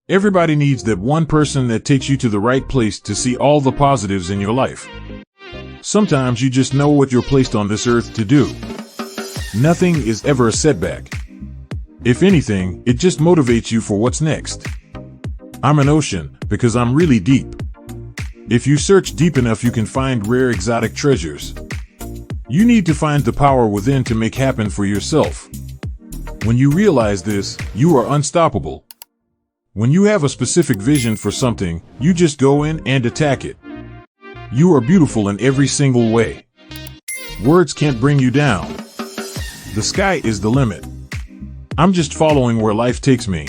Everybody needs that one person that takes you to the right place to see all the positives in your life. Sometimes you just know what you're placed on this earth to do. Nothing is ever a setback. If anything, it just motivates you for what's next. I'm an ocean because I'm really deep. If you search deep enough, you can find rare exotic treasures. You need to find the power within to make happen for yourself. When you realize this, you are unstoppable. When you have a specific vision for something, you just go in and attack it. You are beautiful in every single way. Words can't bring you down. The sky is the limit. I'm just following where life takes me.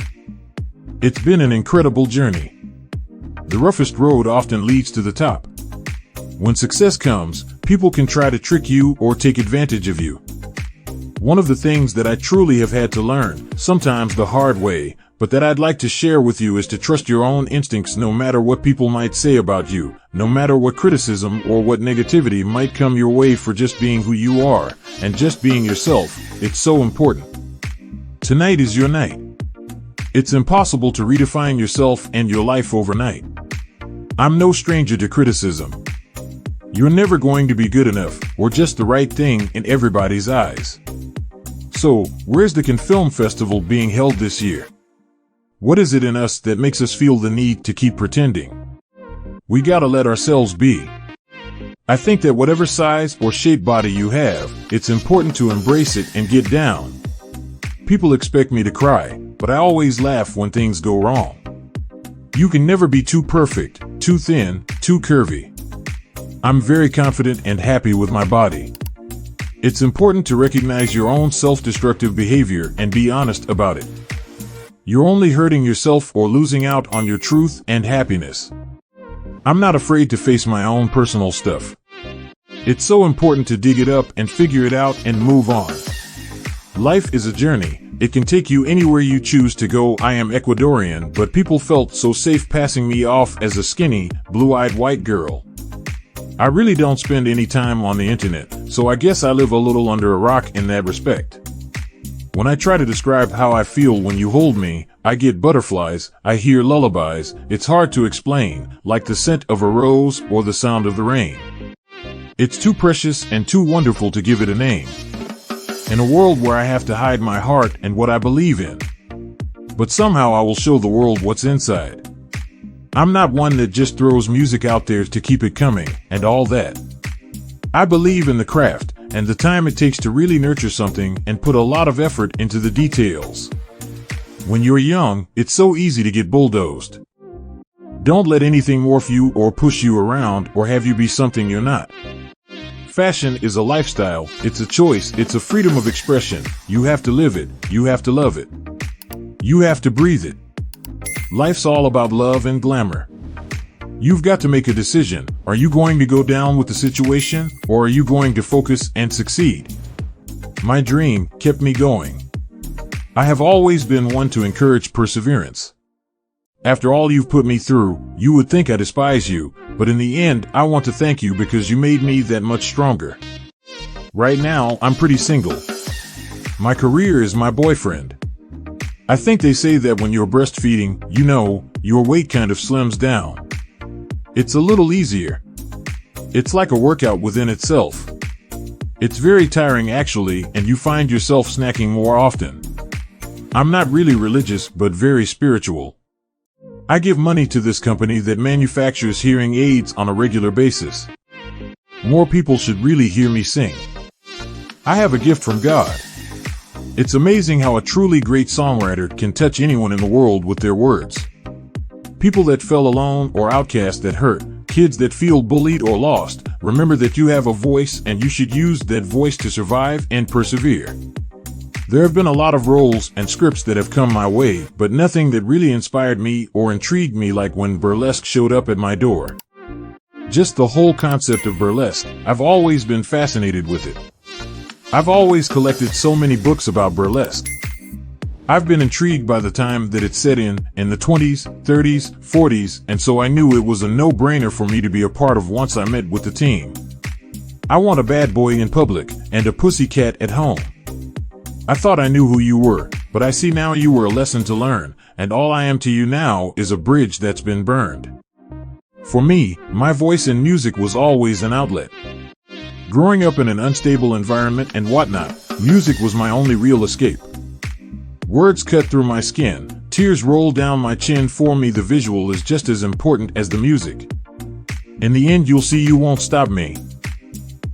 It's been an incredible journey. The roughest road often leads to the top. When success comes, people can try to trick you or take advantage of you. One of the things that I truly have had to learn, sometimes the hard way, but that I'd like to share with you is to trust your own instincts no matter what people might say about you, no matter what criticism or what negativity might come your way for just being who you are, and just being yourself. It's so important. Tonight is your night. It's impossible to redefine yourself and your life overnight. I'm no stranger to criticism. You're never going to be good enough or just the right thing in everybody's eyes. So, where's the Cannes Film Festival being held this year? What is it in us that makes us feel the need to keep pretending? We gotta let ourselves be. I think that whatever size or shape body you have, it's important to embrace it and get down. People expect me to cry, but I always laugh when things go wrong. You can never be too perfect, too thin, too curvy. I'm very confident and happy with my body. It's important to recognize your own self-destructive behavior and be honest about it. You're only hurting yourself or losing out on your truth and happiness. I'm not afraid to face my own personal stuff. It's so important to dig it up and figure it out and move on. Life is a journey. It can take you anywhere you choose to go. I am Ecuadorian, but people felt so safe passing me off as a skinny, blue-eyed white girl. I really don't spend any time on the internet, so I guess I live a little under a rock in that respect. When I try to describe how I feel when you hold me, I get butterflies, I hear lullabies. It's hard to explain, like the scent of a rose or the sound of the rain. It's too precious and too wonderful to give it a name. In a world where I have to hide my heart and what I believe in. But somehow I will show the world what's inside. I'm not one that just throws music out there to keep it coming, and all that. I believe in the craft, and the time it takes to really nurture something and put a lot of effort into the details. When you're young, it's so easy to get bulldozed. Don't let anything morph you or push you around or have you be something you're not. Fashion is a lifestyle, it's a choice, it's a freedom of expression. You have to live it, you have to love it. You have to breathe it. Life's all about love and glamour. You've got to make a decision. Are you going to go down with the situation, or are you going to focus and succeed? My dream kept me going. I have always been one to encourage perseverance. After all you've put me through, you would think I despise you, but in the end, I want to thank you because you made me that much stronger. Right now, I'm pretty single. My career is my boyfriend. I think they say that when you're breastfeeding, your weight kind of slims down. It's a little easier. It's like a workout within itself. It's very tiring actually, and you find yourself snacking more often. I'm not really religious, but very spiritual. I give money to this company that manufactures hearing aids on a regular basis. More people should really hear me sing. I have a gift from God. It's amazing how a truly great songwriter can touch anyone in the world with their words. People that fell alone or outcast that hurt, kids that feel bullied or lost, remember that you have a voice and you should use that voice to survive and persevere. There have been a lot of roles and scripts that have come my way, but nothing that really inspired me or intrigued me like when burlesque showed up at my door. Just the whole concept of burlesque, I've always been fascinated with it. I've always collected so many books about burlesque. I've been intrigued by the time that it's set in the 20s, 30s, 40s, and so I knew it was a no-brainer for me to be a part of once I met with the team. I want a bad boy in public and a pussycat at home. I thought I knew who you were, but I see now you were a lesson to learn, and all I am to you now is a bridge that's been burned. For me, my voice in music was always an outlet. Growing up in an unstable environment and whatnot, music was my only real escape. Words cut through my skin, tears roll down my chin. For me, the visual is just as important as the music. In the end, you'll see you won't stop me.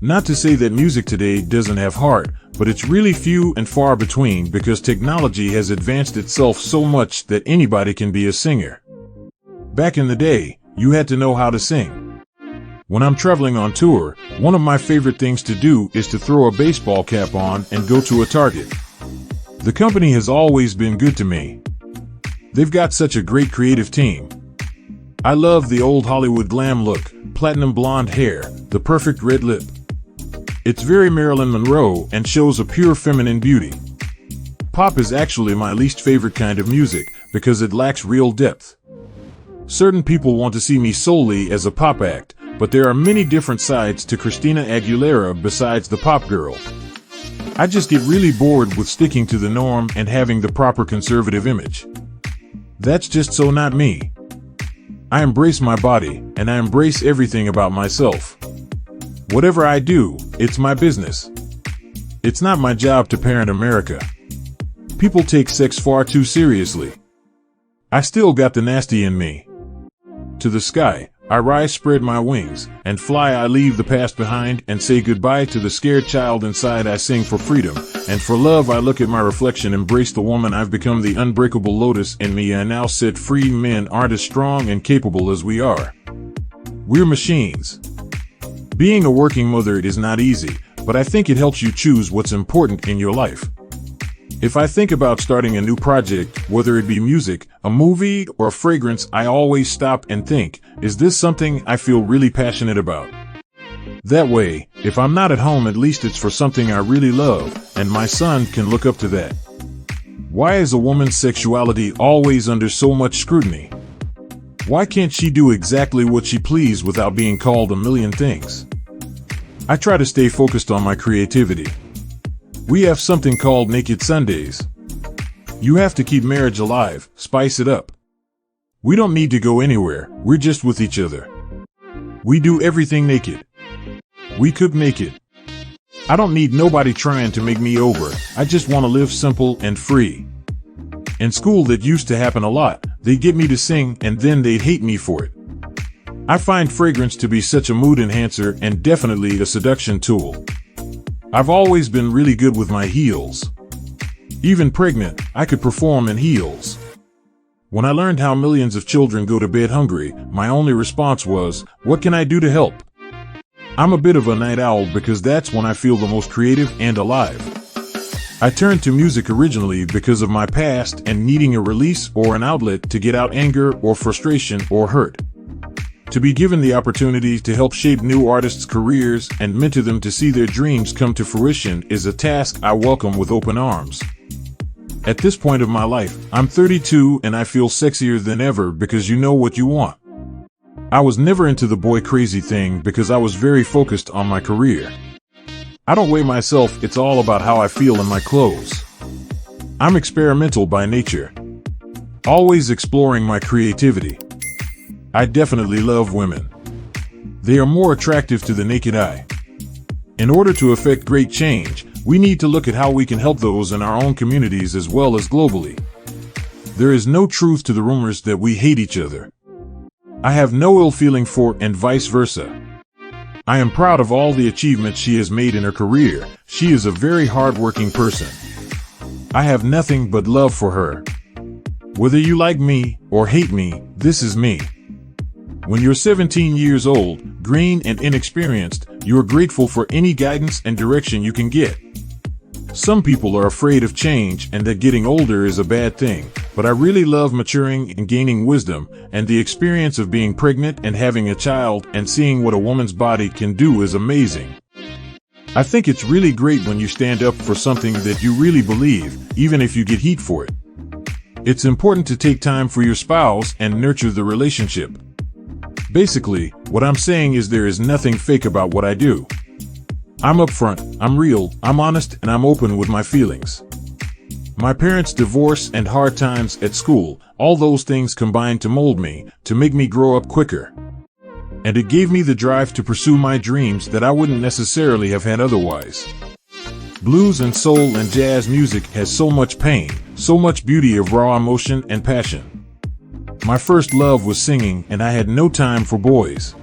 Not to say that music today doesn't have heart, but it's really few and far between because technology has advanced itself so much that anybody can be a singer. Back in the day, you had to know how to sing. When I'm traveling on tour, one of my favorite things to do is to throw a baseball cap on and go to a Target. The company has always been good to me. They've got such a great creative team. I love the old Hollywood glam look, platinum blonde hair, the perfect red lip. It's very Marilyn Monroe and shows a pure feminine beauty. Pop is actually my least favorite kind of music because it lacks real depth. Certain people want to see me solely as a pop act, but there are many different sides to Christina Aguilera besides the pop girl. I just get really bored with sticking to the norm and having the proper conservative image. That's just so not me. I embrace my body, and I embrace everything about myself. Whatever I do, it's my business. It's not my job to parent America. People take sex far too seriously. I still got the nasty in me. To the sky, I rise, spread my wings, and fly. I leave the past behind and say goodbye to the scared child inside. I sing for freedom, and for love I look at my reflection, embrace the woman I've become, the unbreakable lotus in me. I now set free. Men aren't as strong and capable as we are. We're machines. Being a working mother is not easy, but I think it helps you choose what's important in your life. If I think about starting a new project, whether it be music, a movie, or a fragrance, I always stop and think, is this something I feel really passionate about? That way, if I'm not at home, at least it's for something I really love, and my son can look up to that. Why is a woman's sexuality always under so much scrutiny? Why can't she do exactly what she pleases without being called a million things? I try to stay focused on my creativity. We have something called Naked Sundays. You have to keep marriage alive, spice it up. We don't need to go anywhere, we're just with each other. We do everything naked. We cook naked. I don't need nobody trying to make me over, I just want to live simple and free. In school that used to happen a lot, they'd get me to sing and then they'd hate me for it. I find fragrance to be such a mood enhancer and definitely a seduction tool. I've always been really good with my heels. Even pregnant, I could perform in heels. When I learned how millions of children go to bed hungry, my only response was, what can I do to help? I'm a bit of a night owl because that's when I feel the most creative and alive. I turned to music originally because of my past and needing a release or an outlet to get out anger or frustration or hurt. To be given the opportunity to help shape new artists' careers and mentor them to see their dreams come to fruition is a task I welcome with open arms. At this point of my life, I'm 32 and I feel sexier than ever because you know what you want. I was never into the boy crazy thing because I was very focused on my career. I don't weigh myself, it's all about how I feel in my clothes. I'm experimental by nature. Always exploring my creativity. I definitely love women. They are more attractive to the naked eye. In order to effect great change, we need to look at how we can help those in our own communities as well as globally. There is no truth to the rumors that we hate each other. I have no ill feeling for and vice versa. I am proud of all the achievements she has made in her career. She is a very hard-working person. I have nothing but love for her. Whether you like me or hate me, this is me. When you're 17 years old, green and inexperienced, you are grateful for any guidance and direction you can get. Some people are afraid of change and that getting older is a bad thing, but I really love maturing and gaining wisdom, and the experience of being pregnant and having a child and seeing what a woman's body can do is amazing. I think it's really great when you stand up for something that you really believe, even if you get heat for it. It's important to take time for your spouse and nurture the relationship. Basically, what I'm saying is there is nothing fake about what I do. I'm upfront, I'm real, I'm honest, and I'm open with my feelings. My parents' divorce and hard times at school, all those things combined to mold me, to make me grow up quicker. And it gave me the drive to pursue my dreams that I wouldn't necessarily have had otherwise. Blues and soul and jazz music has so much pain, so much beauty of raw emotion and passion. My first love was singing, and I had no time for boys.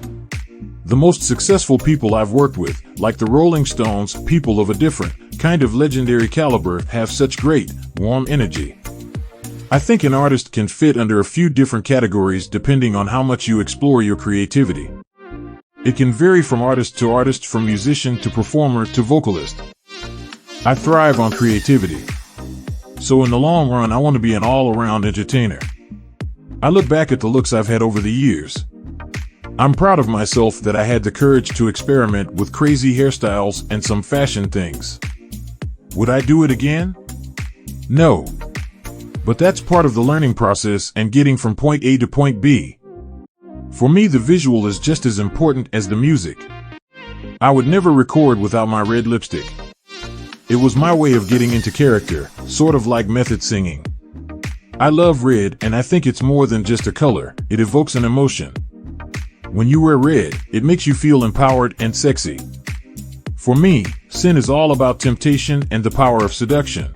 The most successful people I've worked with, like the Rolling Stones, people of a different, kind of legendary caliber, have such great, warm energy. I think an artist can fit under a few different categories depending on how much you explore your creativity. It can vary from artist to artist, from musician to performer to vocalist. I thrive on creativity. So in the long run, I want to be an all-around entertainer. I look back at the looks I've had over the years. I'm proud of myself that I had the courage to experiment with crazy hairstyles and some fashion things. Would I do it again? No. But that's part of the learning process and getting from point A to point B. For me, the visual is just as important as the music. I would never record without my red lipstick. It was my way of getting into character, sort of like method singing. I love red, and I think it's more than just a color, it evokes an emotion. When you wear red, it makes you feel empowered and sexy. For me, sin is all about temptation and the power of seduction.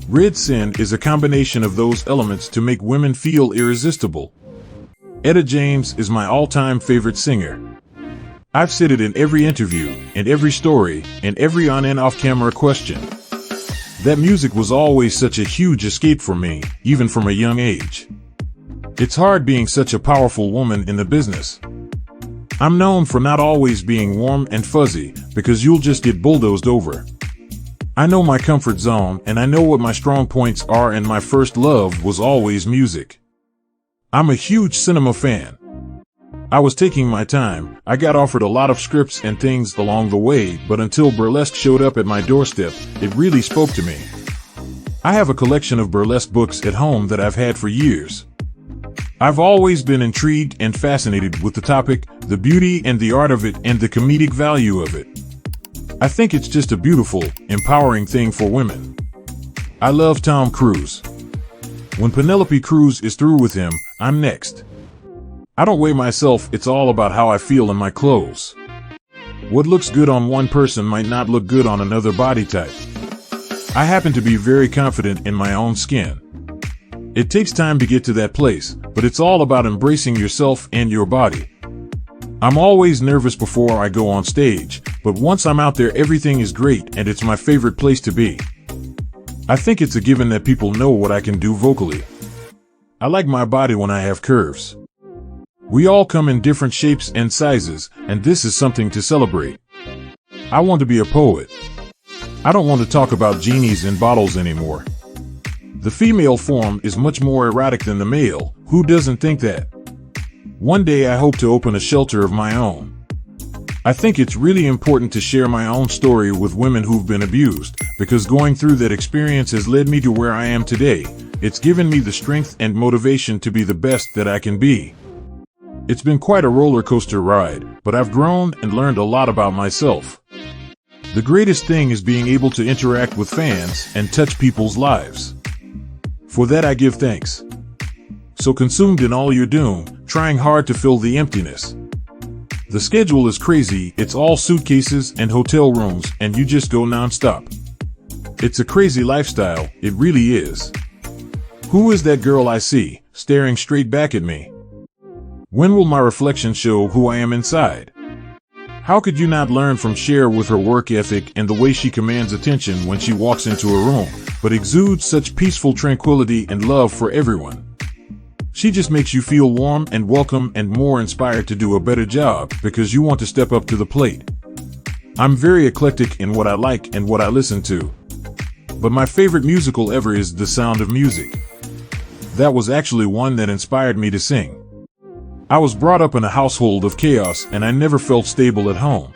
Red sin is a combination of those elements to make women feel irresistible. Etta James is my all-time favorite singer. I've said it in every interview, in every story, in every on and off-camera question. That music was always such a huge escape for me, even from a young age. It's hard being such a powerful woman in the business. I'm known for not always being warm and fuzzy, because you'll just get bulldozed over. I know my comfort zone, and I know what my strong points are, and my first love was always music. I'm a huge cinema fan. I was taking my time. I got offered a lot of scripts and things along the way, but until burlesque showed up at my doorstep, it really spoke to me. I have a collection of burlesque books at home that I've had for years. I've always been intrigued and fascinated with the topic, the beauty and the art of it, and the comedic value of it. I think it's just a beautiful, empowering thing for women. I love Tom Cruise. When Penelope Cruz is through with him, I'm next. I don't weigh myself, it's all about how I feel in my clothes. What looks good on one person might not look good on another body type. I happen to be very confident in my own skin. It takes time to get to that place, but it's all about embracing yourself and your body. I'm always nervous before I go on stage, but once I'm out there, everything is great and it's my favorite place to be. I think it's a given that people know what I can do vocally. I like my body when I have curves. We all come in different shapes and sizes, and this is something to celebrate. I want to be a poet. I don't want to talk about genies in bottles anymore. The female form is much more erotic than the male. Who doesn't think that? One day I hope to open a shelter of my own. I think it's really important to share my own story with women who've been abused, because going through that experience has led me to where I am today. It's given me the strength and motivation to be the best that I can be. It's been quite a roller coaster ride, but I've grown and learned a lot about myself. The greatest thing is being able to interact with fans and touch people's lives. For that I give thanks. So consumed in all your doom, trying hard to fill the emptiness. The schedule is crazy, it's all suitcases and hotel rooms, and you just go non-stop. It's a crazy lifestyle, it really is. Who is that girl I see, staring straight back at me? When will my reflection show who I am inside? How could you not learn from Cher with her work ethic and the way she commands attention when she walks into a room, but exudes such peaceful tranquility and love for everyone? She just makes you feel warm and welcome and more inspired to do a better job because you want to step up to the plate. I'm very eclectic in what I like and what I listen to. But my favorite musical ever is The Sound of Music. That was actually one that inspired me to sing. I was brought up in a household of chaos and I never felt stable at home.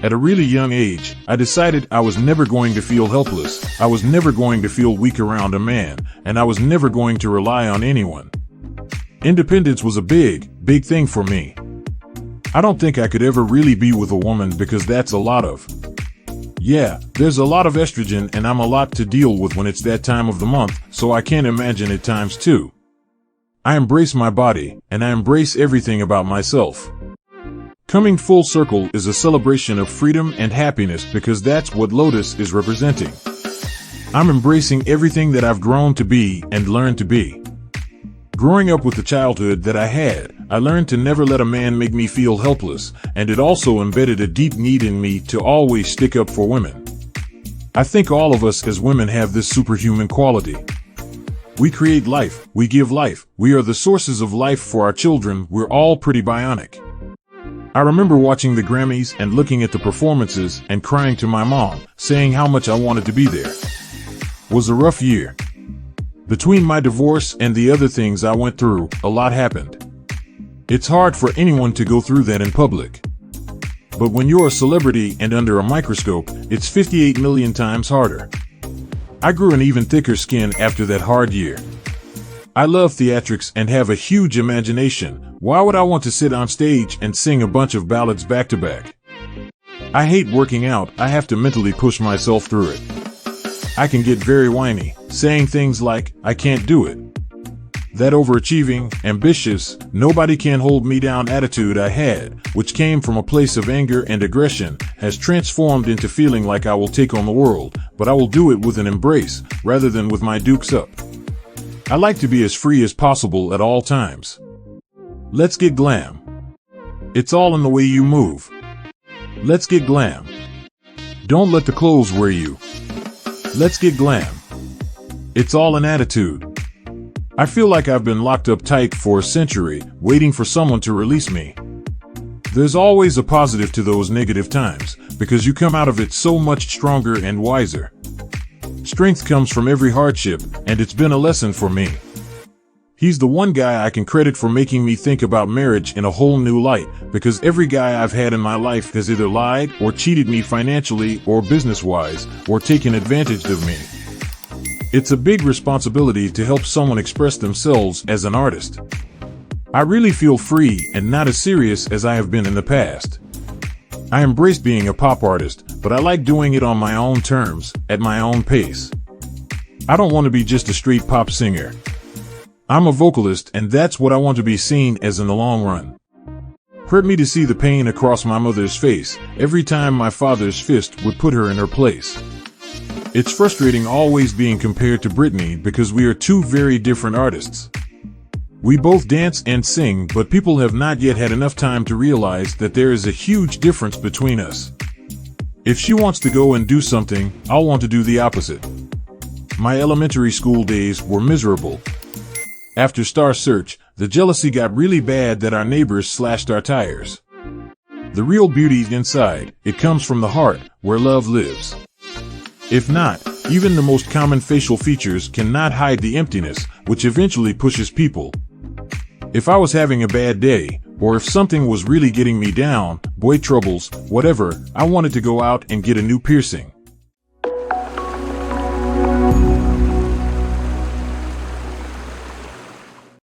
At a really young age, I decided I was never going to feel helpless, I was never going to feel weak around a man, and I was never going to rely on anyone. Independence was a big thing for me. I don't think I could ever really be with a woman because that's a lot of Yeah, there's a lot of estrogen and I'm a lot to deal with when it's that time of the month, so I can't imagine it times two. I embrace my body, and I embrace everything about myself. Coming full circle is a celebration of freedom and happiness because that's what Lotus is representing. I'm embracing everything that I've grown to be and learned to be. Growing up with the childhood that I had, I learned to never let a man make me feel helpless, and it also embedded a deep need in me to always stick up for women. I think all of us as women have this superhuman quality. We create life, we give life, we are the sources of life for our children, we're all pretty bionic. I remember watching the Grammys and looking at the performances and crying to my mom, saying how much I wanted to be there. It was a rough year. Between my divorce and the other things I went through, a lot happened. It's hard for anyone to go through that in public. But when you're a celebrity and under a microscope, it's 58 million times harder. I grew an even thicker skin after that hard year. I love theatrics and have a huge imagination. Why would I want to sit on stage and sing a bunch of ballads back to back? I hate working out. I have to mentally push myself through it. I can get very whiny, saying things like, I can't do it. That overachieving, ambitious, nobody can hold me down attitude I had, which came from a place of anger and aggression, has transformed into feeling like I will take on the world, but I will do it with an embrace, rather than with my dukes up. I like to be as free as possible at all times. Let's get glam. It's all in the way you move. Let's get glam. Don't let the clothes wear you. Let's get glam. It's all an attitude. I feel like I've been locked up tight for a century, waiting for someone to release me. There's always a positive to those negative times, because you come out of it so much stronger and wiser. Strength comes from every hardship, and it's been a lesson for me. He's the one guy I can credit for making me think about marriage in a whole new light, because every guy I've had in my life has either lied or cheated me financially or business-wise, or taken advantage of me. It's a big responsibility to help someone express themselves as an artist. I really feel free and not as serious as I have been in the past. I embrace being a pop artist, but I like doing it on my own terms, at my own pace. I don't want to be just a straight pop singer. I'm a vocalist, and that's what I want to be seen as in the long run. Hurt me to see the pain across my mother's face every time my father's fist would put her in her place. It's frustrating always being compared to Britney because we are two very different artists. We both dance and sing, but people have not yet had enough time to realize that there is a huge difference between us. If she wants to go and do something, I'll want to do the opposite. My elementary school days were miserable. After Star Search, the jealousy got really bad that our neighbors slashed our tires. The real beauty is inside. It comes from the heart, where love lives. If not, even the most common facial features cannot hide the emptiness, which eventually pushes people. If I was having a bad day, or if something was really getting me down, boy troubles, whatever, I wanted to go out and get a new piercing.